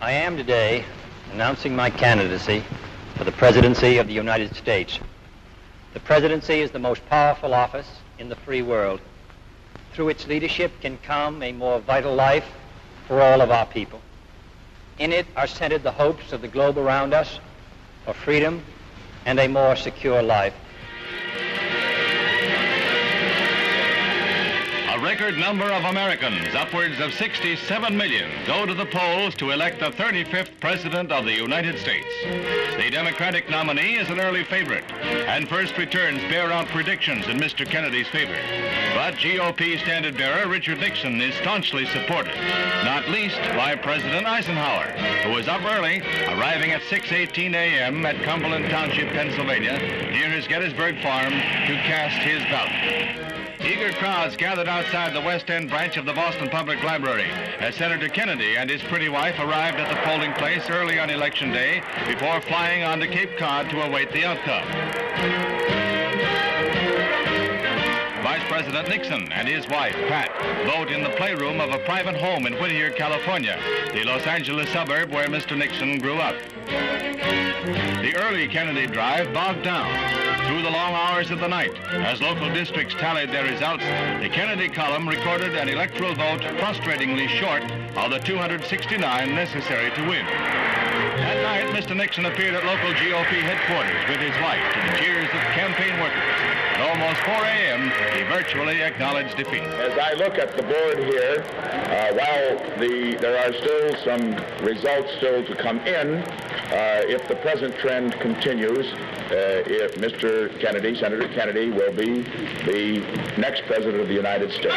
I am today announcing my candidacy for the presidency of the United States. The presidency is the most powerful office in the free world. Through its leadership can come a more vital life for all of our people. In it are centered the hopes of the globe around us for freedom and a more secure life. A record number of Americans, upwards of 67 million, go to the polls to elect the 35th President of the United States. The Democratic nominee is an early favorite, and first returns bear out predictions in Mr. Kennedy's favor. But GOP standard-bearer Richard Nixon is staunchly supported, not least by President Eisenhower, who is up early, arriving at 6:18 a.m. at Cumberland Township, Pennsylvania, near his Gettysburg farm, to cast his ballot. Eager crowds gathered outside the West End branch of the Boston Public Library as Senator Kennedy and his pretty wife arrived at the polling place early on Election Day before flying on to Cape Cod to await the outcome. Vice President Nixon and his wife, Pat, vote in the playroom of a private home in Whittier, California, the Los Angeles suburb where Mr. Nixon grew up. The early Kennedy drive bogged down through the long hours of the night. As local districts tallied their results, the Kennedy column recorded an electoral vote frustratingly short of the 269 necessary to win. That night, Mr. Nixon appeared at local GOP headquarters with his wife to the cheers of campaign workers. At almost 4 a.m., he virtually acknowledged defeat. As I look at the board here, while there are still some results still to come in, if the present trend continues, if Mr. Kennedy, Senator Kennedy, will be the next president of the United States.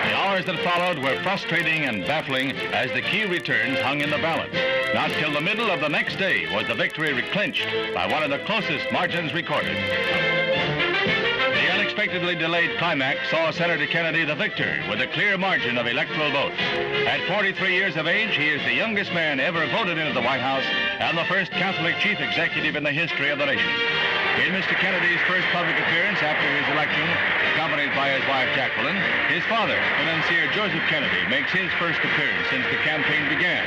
The hours that followed were frustrating and baffling as the key returns hung in the balance. Not till the middle of the next day was the victory clinched by one of the closest margins recorded. The unexpectedly delayed climax saw Senator Kennedy the victor with a clear margin of electoral votes. At 43 years of age, he is the youngest man ever voted into the White House and the first Catholic chief executive in the history of the nation. In Mr. Kennedy's first public appearance after his election, accompanied by his wife Jacqueline, his father, financier Joseph Kennedy, makes his first appearance since the campaign began.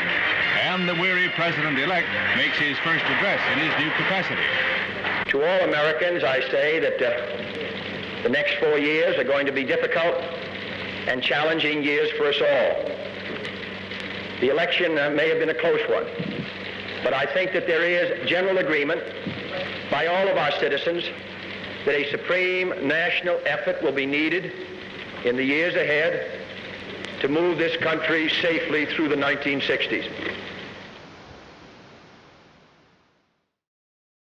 And the weary president-elect makes his first address in his new capacity. To all Americans, I say that the next 4 years are going to be difficult and challenging years for us all. The election may have been a close one, but I think that there is general agreement by all of our citizens that a supreme national effort will be needed in the years ahead to move this country safely through the 1960s.